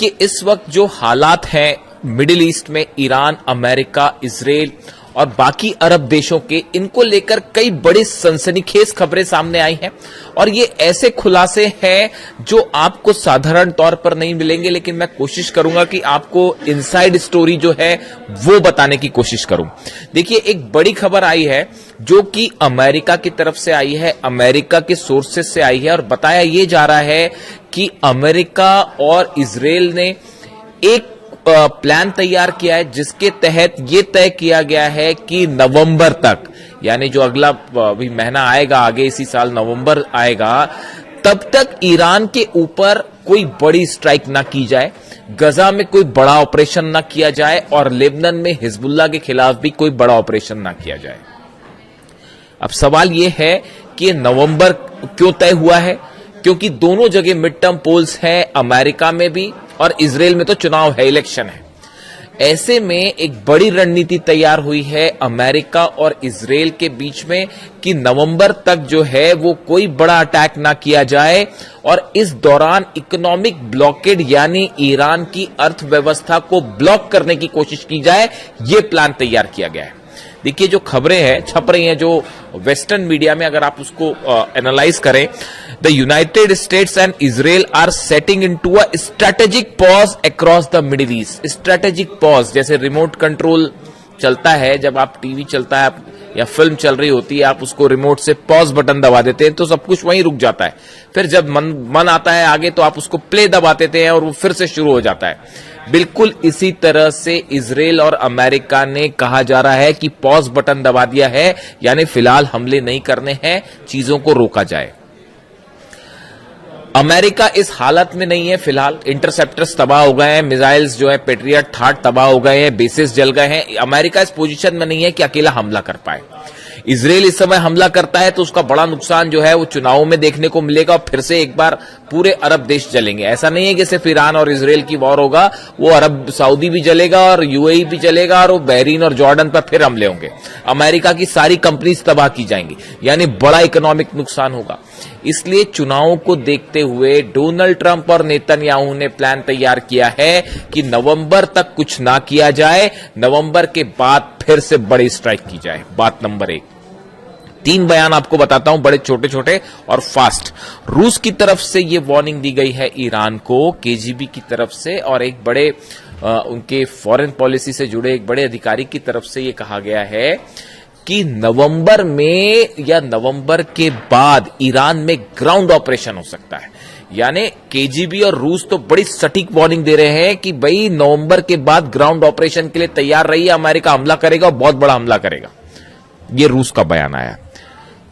कि इस वक्त जो हालात हैं मिडिल ईस्ट में, ईरान, अमेरिका, इजराइल और बाकी अरब देशों के, इनको लेकर कई बड़ी सनसनीखेज खबरें सामने आई हैं और ये ऐसे खुलासे हैं जो आपको साधारण तौर पर नहीं मिलेंगे, लेकिन मैं कोशिश करूंगा कि आपको इनसाइड स्टोरी जो है वो बताने की कोशिश करूं। देखिए, एक बड़ी खबर आई है जो कि अमेरिका की तरफ से आई है, अमेरिका के सोर्सेज से आई है और बताया ये जा रहा है कि अमेरिका और इजराइल ने एक प्लान तैयार किया है जिसके तहत यह तय किया गया है कि नवंबर तक, यानी जो अगला भी महीना आएगा, आगे इसी साल नवंबर आएगा, तब तक ईरान के ऊपर कोई बड़ी स्ट्राइक ना की जाए, गजा में कोई बड़ा ऑपरेशन ना किया जाए और लेबनान में हिजबुल्लाह के खिलाफ भी कोई बड़ा ऑपरेशन ना किया जाए। अब सवाल यह है कि नवंबर क्यों तय हुआ है? क्योंकि दोनों जगह मिड टर्म पोल्स हैं, अमेरिका में भी और इजराइल में तो चुनाव है, इलेक्शन है। ऐसे में एक बड़ी रणनीति तैयार हुई है अमेरिका और इजराइल के बीच में कि नवंबर तक जो है वो कोई बड़ा अटैक ना किया जाए और इस दौरान इकोनॉमिक ब्लॉकेड यानी ईरान की अर्थव्यवस्था को ब्लॉक करने की कोशिश की जाए। ये प्लान तैयार किया गया है। देखिए, जो खबरें हैं छप रही हैं जो वेस्टर्न मीडिया में, अगर आप उसको एनालाइज करें, the United States and Israel are setting into a strategic pause across the Middle East. Strategic pause, जैसे रिमोट कंट्रोल चलता है, जब आप टीवी चलता है या फिल्म चल रही होती है, आप उसको रिमोट से पॉज बटन दबा देते हैं तो सब कुछ वहीं रुक जाता है। फिर जब मन आता है आगे तो आप उसको प्ले दबा देते हैं और वो फिर से शुरू हो जाता है। बिल्कुल इसी तरह से इजराइल और अमेरिका ने कहा जा रहा है कि पॉज बटन दबा दिया है, यानी फिलहाल हमले नहीं करने हैं, चीजों को रोका जाए। अमेरिका इस हालत में नहीं है फिलहाल, इंटरसेप्टर्स तबाह हो गए हैं, मिसाइल्स जो है पेट्रियट थाट तबाह हो गए हैं, बेसिस जल गए हैं। अमेरिका इस पोजीशन में नहीं है कि अकेला हमला कर पाए। इजराइल इस समय हमला करता है तो उसका बड़ा नुकसान जो है वो चुनावों में देखने को मिलेगा और फिर से एक बार पूरे अरब देश जलेंगे। ऐसा नहीं है कि सिर्फ ईरान और इजराइल की वॉर होगा, वो अरब सऊदी भी जलेगा और यूएई भी जलेगा और वो बहरीन और जॉर्डन पर फिर हमले होंगे। अमेरिका की सारी कंपनीज तबाह की जाएंगी, यानी बड़ा इकोनॉमिक नुकसान होगा। इसलिए चुनावों को देखते हुए डोनाल्ड ट्रंप और नेतन्याहू ने प्लान तैयार किया है कि नवंबर तक कुछ ना किया जाए, नवंबर के बाद फिर से बड़ी स्ट्राइक की जाए। बात नंबर 1। 3 बयान आपको बताता हूं, बड़े छोटे छोटे और फास्ट। रूस की तरफ से यह वार्निंग दी गई है ईरान को, केजीबी की तरफ से, और एक बड़े उनके फॉरेन पॉलिसी से जुड़े एक बड़े अधिकारी की तरफ से यह कहा गया है कि नवंबर में या नवंबर के बाद ईरान में ग्राउंड ऑपरेशन हो सकता है। यानी केजीबी और रूस तो बड़ी सटीक वार्निंग दे रहे हैं कि भाई नवंबर के बाद ग्राउंड ऑपरेशन के लिए तैयार रहिए, अमेरिका हमला करेगा और बहुत बड़ा हमला करेगा। यह रूस का बयान आया।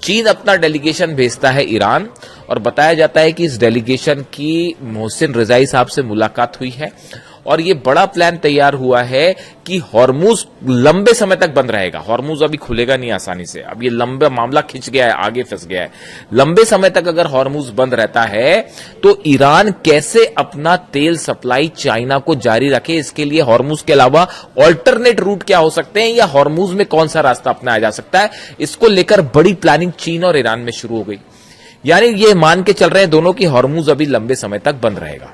चीन अपना डेलीगेशन भेजता है ईरान और बताया जाता है कि इस डेलीगेशन की मोहसिन रजाई साहब से मुलाकात हुई है और ये बड़ा प्लान तैयार हुआ है कि हॉर्मुज लंबे समय तक बंद रहेगा। हॉर्मुज अभी खुलेगा नहीं आसानी से, अब ये लंबा मामला खिंच गया है, आगे फंस गया है। लंबे समय तक अगर हॉर्मुज बंद रहता है तो ईरान कैसे अपना तेल सप्लाई चाइना को जारी रखे, इसके लिए हॉर्मुज के अलावा ऑल्टरनेट रूट क्या हो सकते हैं या हॉर्मुज में कौन सा रास्ता अपनाया जा सकता है, इसको लेकर बड़ी प्लानिंग चीन और ईरान में शुरू हो गई। यानी ये मान के चल रहे हैं दोनों की हॉर्मुज अभी लंबे समय तक बंद रहेगा।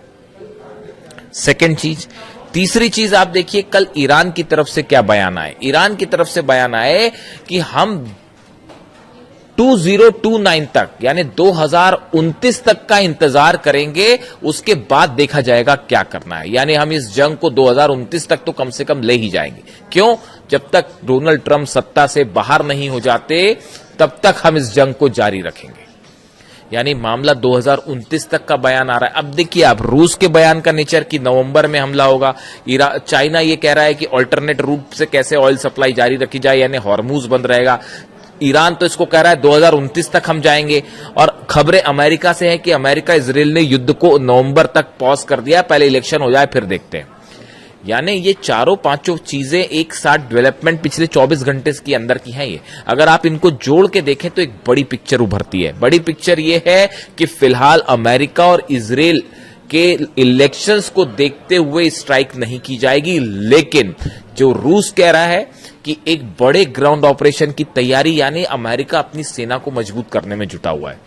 सेकेंड चीज। तीसरी चीज आप देखिए, कल ईरान की तरफ से क्या बयान आए। ईरान की तरफ से बयान आए कि हम 2029 तक यानी 2029 तक का इंतजार करेंगे, उसके बाद देखा जाएगा क्या करना है। यानी हम इस जंग को 2029 तक तो कम से कम ले ही जाएंगे। क्यों? जब तक डोनाल्ड ट्रंप सत्ता से बाहर नहीं हो जाते तब तक हम इस जंग को जारी रखेंगे। यानी मामला 2029 तक का बयान आ रहा है। अब देखिए आप रूस के बयान का नेचर कि नवंबर में हमला होगा, चाइना ये कह रहा है कि अल्टरनेट रूट से कैसे ऑयल सप्लाई जारी रखी जाए, यानी हॉर्मुज बंद रहेगा। ईरान तो इसको कह रहा है 2029 तक हम जाएंगे। और खबरें अमेरिका से हैं कि अमेरिका इजराइल ने युद्ध को नवंबर तक पॉज कर दिया, पहले इलेक्शन हो जाए फिर देखते हैं। यानी ये चारों पांचों चीजें एक साथ डेवलपमेंट पिछले 24 घंटे के अंदर की हैं। ये अगर आप इनको जोड़ के देखें तो एक बड़ी पिक्चर उभरती है। बड़ी पिक्चर ये है कि फिलहाल अमेरिका और इजराइल के इलेक्शंस को देखते हुए स्ट्राइक नहीं की जाएगी, लेकिन जो रूस कह रहा है कि एक बड़े ग्राउंड ऑपरेशन की तैयारी, यानी अमेरिका अपनी सेना को मजबूत करने में जुटा हुआ है।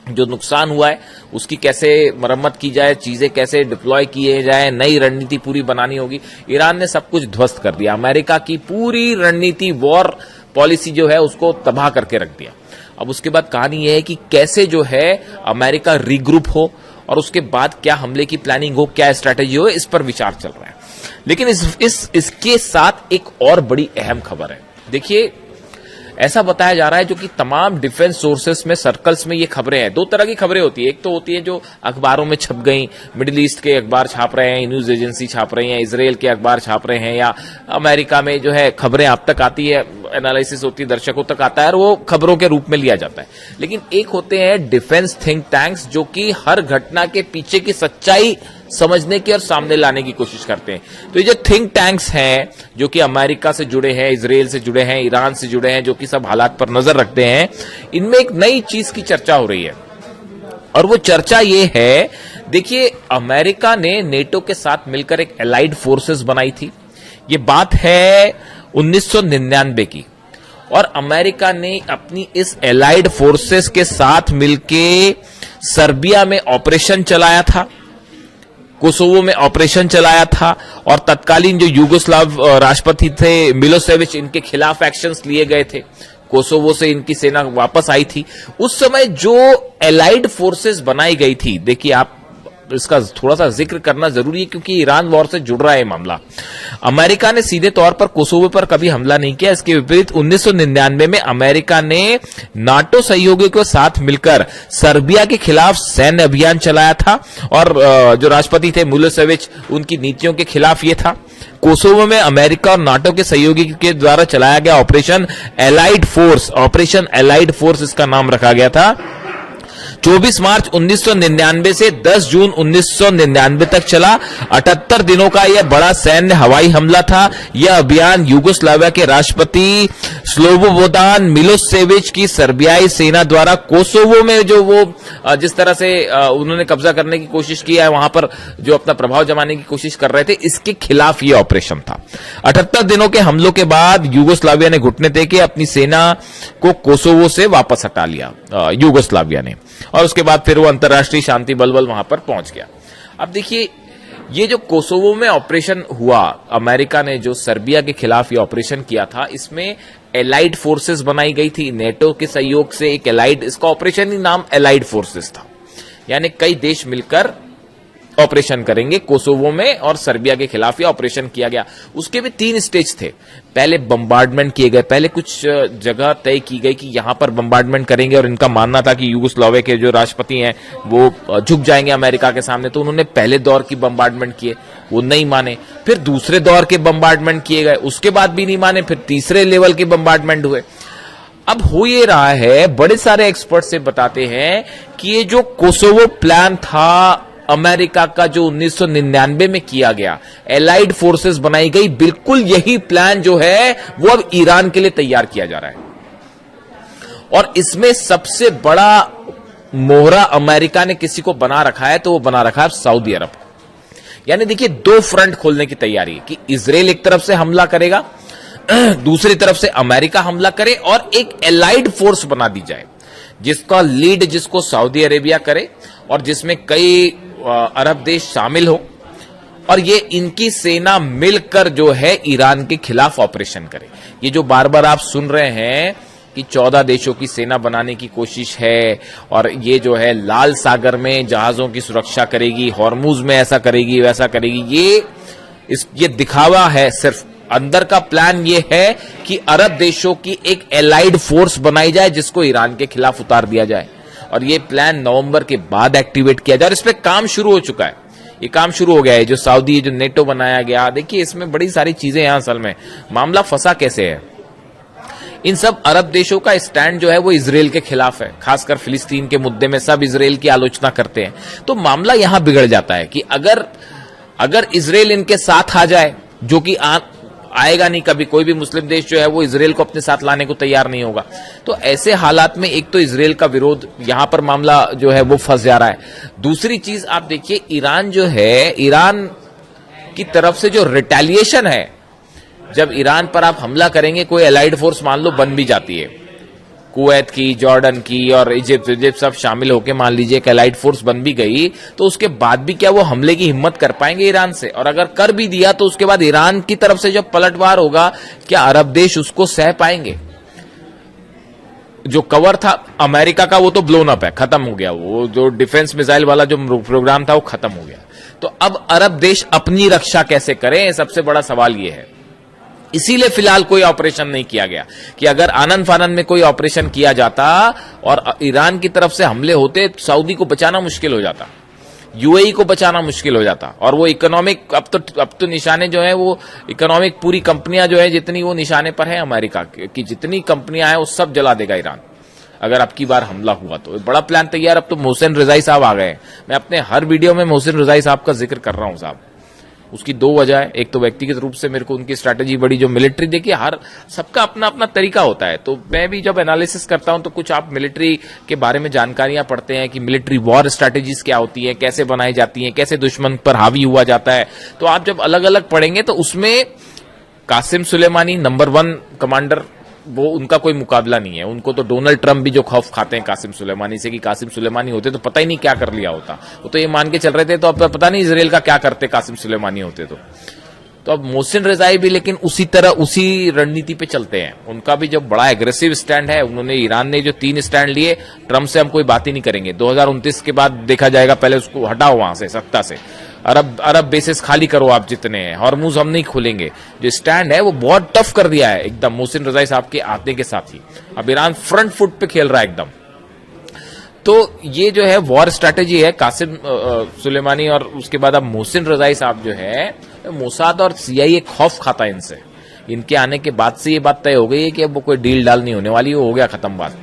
जो नुकसान हुआ है उसकी कैसे मरम्मत की जाए, चीजें कैसे डिप्लॉय किए जाए, नई रणनीति पूरी बनानी होगी। ईरान ने सब कुछ ध्वस्त कर दिया, अमेरिका की पूरी रणनीति, वॉर पॉलिसी जो है उसको तबाह करके रख दिया। अब उसके बाद कहानी यह है कि कैसे जो है अमेरिका रीग्रुप हो और उसके बाद क्या हमले की प्लानिंग हो, क्या स्ट्रैटेजी हो, इस पर विचार चल रहा है। लेकिन इसके साथ एक और बड़ी अहम खबर है। देखिए, ऐसा बताया जा रहा है, जो कि तमाम डिफेंस सोर्सेस में, सर्कल्स में ये खबरें हैं। दो तरह की खबरें होती है, एक तो होती है जो अखबारों में छप गई, मिडिल ईस्ट के अखबार छाप रहे हैं, न्यूज एजेंसी छाप रही हैं, इजराइल के अखबार छाप रहे हैं, या अमेरिका में जो है खबरें आप तक आती है, एनालिसिस होती है, दर्शकों तक आता है और वो खबरों के रूप में लिया जाता है। लेकिन एक होते हैं डिफेंस थिंक टैंक्स, जो कि हर घटना के पीछे की सच्चाई समझने की और सामने लाने की कोशिश करते हैं। तो ये जो थिंक टैंक्स हैं, जो कि अमेरिका से जुड़े हैं, इजराइल से जुड़े हैं, ईरान से जुड़े हैं, जो कि सब हालात पर नजर रखते हैं, इनमें एक नई चीज की चर्चा हो रही है। और वो चर्चा ये है, देखिए, अमेरिका ने नेटो के साथ मिलकर एक एलाइड फोर्सेस बनाई थी। ये बात है 1999 की, और अमेरिका ने अपनी इस एलाइड फोर्सेस के साथ मिलके सर्बिया में ऑपरेशन चलाया था, कोसोवो में ऑपरेशन चलाया था, और तत्कालीन जो यूगोस्लाव राष्ट्रपति थे मिलोसेविच, इनके खिलाफ एक्शंस लिए गए थे। कोसोवो से इनकी सेना वापस आई थी। उस समय जो एलाइड फोर्सेस बनाई गई थी, देखिए, आप इसका थोड़ा सा जिक्र करना जरूरी है क्योंकि ईरान वॉर से जुड़ रहा है मामला। अमेरिका ने सीधे तौर पर कोसोवो पर कभी हमला नहीं किया। इसके विपरीत 1999 में अमेरिका ने नाटो सहयोगियों के साथ मिलकर सर्बिया के खिलाफ सैन्य अभियान चलाया था, और जो राष्ट्रपति थे मिलोसेविच, उनकी नीतियों के खिलाफ ये था। कोसोवो में अमेरिका और नाटो के सहयोगी के द्वारा चलाया गया ऑपरेशन एलाइड फोर्स इसका नाम रखा गया था। 24 मार्च 1999 से 10 जून 1999 तक चला। 78 दिनों का यह बड़ा सैन्य हवाई हमला था। यह अभियान यूगोस्लाविया के राष्ट्रपति स्लोबोदान मिलोसेविच की सर्बियाई सेना द्वारा कोसोवो में जो वो जिस तरह से उन्होंने कब्जा करने की कोशिश किया है, वहां पर जो अपना प्रभाव जमाने की कोशिश कर रहे थे, इसके खिलाफ यह ऑपरेशन था। 78 दिनों के हमलों के बाद यूगोस्लाविया ने घुटने टेके अपनी सेना को कोसोवो से वापस हटा लिया, यूगोस्लाविया ने, और उसके बाद फिर वो अंतर्राष्ट्रीय शांति बल वहां पर पहुंच गया। अब देखिए, ये जो कोसोवो में ऑपरेशन हुआ, अमेरिका ने जो सर्बिया के खिलाफ ये ऑपरेशन किया था, इसमें एलाइड फोर्सेस बनाई गई थी नेटो के सहयोग से। एक एलाइड, इसका ऑपरेशन ही नाम एलाइड फोर्सेस था, यानी कई देश मिलकर ऑपरेशन करेंगे कोसोवो में, और सर्बिया के खिलाफ यह ऑपरेशन किया गया। उसके भी 3 स्टेज थे। पहले बम्बार्डमेंट किए गए, पहले कुछ जगह तय की गई कि यहां पर बम्बार्डमेंट करेंगे, और इनका मानना था कि यूगोस्लाविया के जो राष्ट्रपति हैं वो झुक जाएंगे अमेरिका के सामने, तो उन्होंने पहले दौर की बम्बार्डमेंट किए, वो नहीं माने। फिर दूसरे दौर के बम्बार्डमेंट किए गए, उसके बाद भी नहीं माने। फिर तीसरे लेवल के बम्बार्डमेंट हुए। अब हो ये रहा है, बड़े सारे एक्सपर्ट से बताते हैं कि ये जो कोसोवो प्लान था अमेरिका का, जो 1999 में किया गया, एलाइड फोर्सेस बनाई गई, बिल्कुल यही प्लान जो है वो अब ईरान के लिए तैयार किया जा रहा है। और इसमें सबसे बड़ा मोहरा अमेरिका ने किसी को बना रखा है, तो वो बना रखा है सऊदी अरब। यानी देखिए, 2 फ्रंट खोलने की तैयारी है कि इजराइल एक तरफ से हमला करेगा, दूसरी तरफ से अमेरिका हमला करे, और एक एलाइड फोर्स बना दी जाए जिसका लीड, जिसको सऊदी अरेबिया करे, और जिसमें कई अरब देश शामिल हो, और ये इनकी सेना मिलकर जो है ईरान के खिलाफ ऑपरेशन करे। ये जो बार बार आप सुन रहे हैं कि 14 देशों की सेना बनाने की कोशिश है, और ये जो है लाल सागर में जहाजों की सुरक्षा करेगी, हॉर्मुज में ऐसा करेगी, वैसा करेगी, ये दिखावा है सिर्फ। अंदर का प्लान ये है कि अरब देशों की एक एलाइड फोर्स बनाई जाए जिसको ईरान के खिलाफ उतार दिया जाए, और ये प्लान नवंबर के बाद एक्टिवेट किया जाए। और इस पे काम शुरू हो चुका है, ये काम शुरू हो गया है। जो सऊदी, जो नेटो बनाया गया, देखिए इसमें बड़ी सारी चीजें हैं। असल में मामला फंसा कैसे है, इन सब अरब देशों का स्टैंड जो है वो इजराइल के खिलाफ है, खासकर फिलिस्तीन के मुद्दे में सब इजराइल की आलोचना करते हैं। तो मामला यहां बिगड़ जाता है कि अगर इजराइल इनके साथ आ जाए, जो कि आएगा नहीं कभी, कोई भी मुस्लिम देश जो है वो इजराइल को अपने साथ लाने को तैयार नहीं होगा, तो ऐसे हालात में एक तो इजराइल का विरोध, यहां पर मामला जो है वो फंस जा रहा है। दूसरी चीज आप देखिए, ईरान जो है, ईरान की तरफ से जो रिटेलिएशन है, जब ईरान पर आप हमला करेंगे, कोई एलाइड फोर्स मान लो बन भी जाती है, कुवैत की, जॉर्डन की और इजिप्ट सब शामिल होकर मान लीजिए एक एलाइड फोर्स बन भी गई, तो उसके बाद भी क्या वो हमले की हिम्मत कर पाएंगे ईरान से? और अगर कर भी दिया तो उसके बाद ईरान की तरफ से जब पलटवार होगा, क्या अरब देश उसको सह पाएंगे? जो कवर था अमेरिका का वो तो ब्लोन अप है, खत्म हो गया। वो जो डिफेंस मिसाइल वाला जो प्रोग्राम था वो खत्म हो गया। तो अब अरब देश अपनी रक्षा कैसे करें, सबसे बड़ा सवाल ये है। इसीलिए फिलहाल कोई ऑपरेशन नहीं किया गया कि अगर आनंद फानंद में कोई ऑपरेशन किया जाता और ईरान की तरफ से हमले होते, सऊदी को बचाना मुश्किल हो जाता, यूएई को बचाना मुश्किल हो जाता। और वो इकोनॉमिक अब तो निशाने जो है वो इकोनॉमिक पूरी कंपनियां जो है जितनी वो निशाने पर है अमेरिका की जितनी कंपनियां हैं वो सब जला देगा ईरान अगर अब की बार हमला हुआ तो। बड़ा प्लान तैयार। अब तो मोहसिन रजाई साहब आ गए। मैं अपने हर वीडियो में मोहसिन रजाई साहब का जिक्र कर रहा हूं साहब। उसकी दो वजह है, एक तो व्यक्तिगत रूप से मेरे को उनकी स्ट्रैटेजी बड़ी, जो मिलिट्री देखिए हर सबका अपना अपना तरीका होता है। तो मैं भी जब एनालिसिस करता हूं तो कुछ आप मिलिट्री के बारे में जानकारियां पढ़ते हैं कि मिलिट्री वॉर स्ट्रैटेजीज क्या होती है, कैसे बनाई जाती हैं, कैसे दुश्मन पर हावी हुआ जाता है। तो आप जब अलग अलग पढ़ेंगे तो उसमें कासिम सुलेमानी नंबर 1 कमांडर, वो उनका कोई मुकाबला नहीं है। उनको तो डोनाल्ड ट्रंप भी जो खौफ खाते हैं कासिम सुलेमानी से कि कासिम सुलेमानी होते तो पता ही नहीं क्या कर लिया होता। वो तो ये मान के चल रहे थे तो अब पता नहीं इजराइल का क्या करते कासिम सुलेमानी होते तो अब मोहसिन रजाई भी लेकिन उसी तरह उसी रणनीति पे चलते हैं। उनका भी जो बड़ा एग्रेसिव स्टैंड है, उन्होंने ईरान ने जो 3 स्टैंड लिए, ट्रंप से हम कोई बात ही नहीं करेंगे, 2029 के बाद देखा जाएगा, पहले उसको हटाओ वहां से सत्ता से, अरब बेसिस खाली करो आप जितने हैं, हॉर्मुज हम नहीं खोलेंगे। जो स्टैंड है वो बहुत टफ कर दिया है एकदम मोहसिन रजाई साहब के आते के साथ ही। अब ईरान फ्रंट फुट पे खेल रहा है एकदम। तो ये जो है वॉर स्ट्रैटेजी है कासिम सुलेमानी और उसके बाद अब मोहसिन रजाई साहब जो है, मोसाद और सीआईए खौफ खाता है इनसे। इनके आने के बाद से ये बात तय हो गई है कि अब वो कोई डील डाल नहीं होने वाली, वो हो गया खत्म बात।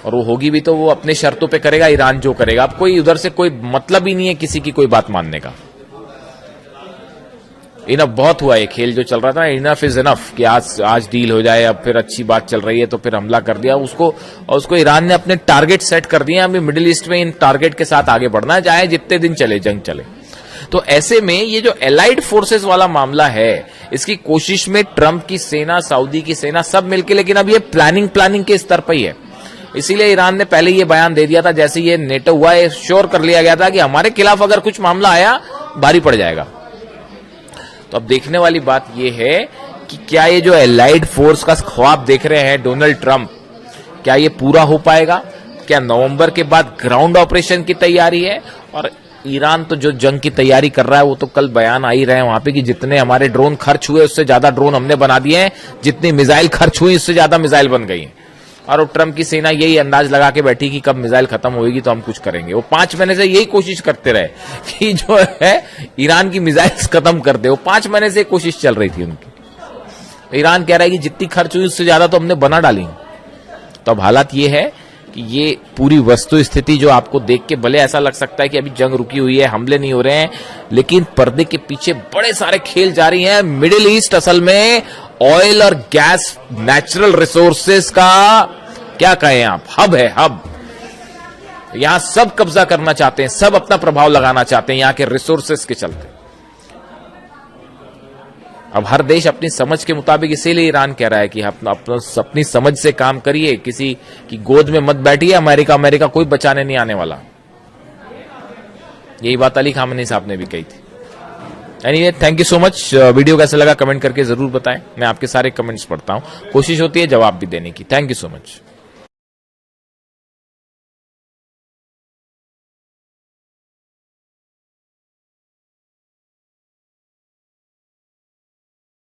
और वो होगी भी तो वो अपने शर्तों पे करेगा, ईरान जो करेगा। अब कोई उधर से कोई मतलब ही नहीं है किसी की कोई बात मानने का। इनफ बहुत हुआ, ये खेल जो चल रहा था, इनफ इज इनफ कि आज डील हो जाए, अब फिर अच्छी बात चल रही है तो फिर हमला कर दिया उसको। और उसको ईरान ने अपने टारगेट सेट कर दिए। अभी मिडिल ईस्ट में इन टारगेट के साथ आगे बढ़ना है, चाहे जितने दिन चले जंग चले। तो ऐसे में ये जो एलाइड फोर्सेस वाला मामला है, इसकी कोशिश में ट्रंप की सेना, सऊदी की सेना सब मिलके, लेकिन अब ये प्लानिंग के स्तर पर ही है। इसीलिए ईरान ने पहले ये बयान दे दिया था, जैसे ये नेटो हुआ, ये श्योर कर लिया गया था कि हमारे खिलाफ अगर कुछ मामला आया भारी पड़ जाएगा। तो अब देखने वाली बात ये है कि क्या ये जो एलाइड फोर्स का ख्वाब देख रहे हैं डोनाल्ड ट्रंप, क्या ये पूरा हो पाएगा? क्या नवंबर के बाद ग्राउंड ऑपरेशन की तैयारी है? और ईरान तो जो जंग की तैयारी कर रहा है, वो तो कल बयान आ ही रहे हैं वहां पे कि जितने हमारे ड्रोन खर्च हुए उससे ज्यादा ड्रोन हमने बना दिए हैं, जितनी मिसाइल खर्च हुई उससे ज्यादा मिसाइल बन गई हैं। और ट्रंप की सेना यही अंदाज लगा के बैठी कि कब मिसाइल खत्म होगी तो हम कुछ करेंगे। वो 5 महीने से यही कोशिश करते रहे कि जो है ईरान की मिसाइल्स खत्म कर दे। वो 5 महीने से कोशिश चल रही थी उनकी। ईरान कह रहा है कि जितनी खर्च हुई उससे ज्यादा तो हमने बना डाली। तो अब हालात ये है कि ये पूरी वस्तु स्थिति जो आपको देख के भले ऐसा लग सकता है कि अभी जंग रुकी हुई है, हमले नहीं हो रहे हैं, लेकिन पर्दे के पीछे बड़े सारे खेल जारी हैं। मिडिल ईस्ट असल में ऑयल और गैस, नेचुरल रिसोर्सेस का क्या कहें आप, हब है, हब। यहां सब कब्जा करना चाहते हैं, सब अपना प्रभाव लगाना चाहते हैं यहां के रिसोर्सेस के चलते। अब हर देश अपनी समझ के मुताबिक, इसीलिए ईरान कह रहा है कि अपनी समझ से काम करिए, किसी की गोद में मत बैठिए। अमेरिका कोई बचाने नहीं आने वाला। यही बात अली खामनी साहब ने भी कही थी। Anyway, thank you so much. Video कैसा लगा कमेंट करके जरूर बताएं। मैं आपके सारे कमेंट्स पढ़ता हूं, कोशिश होती है जवाब भी देने की। Thank you so much.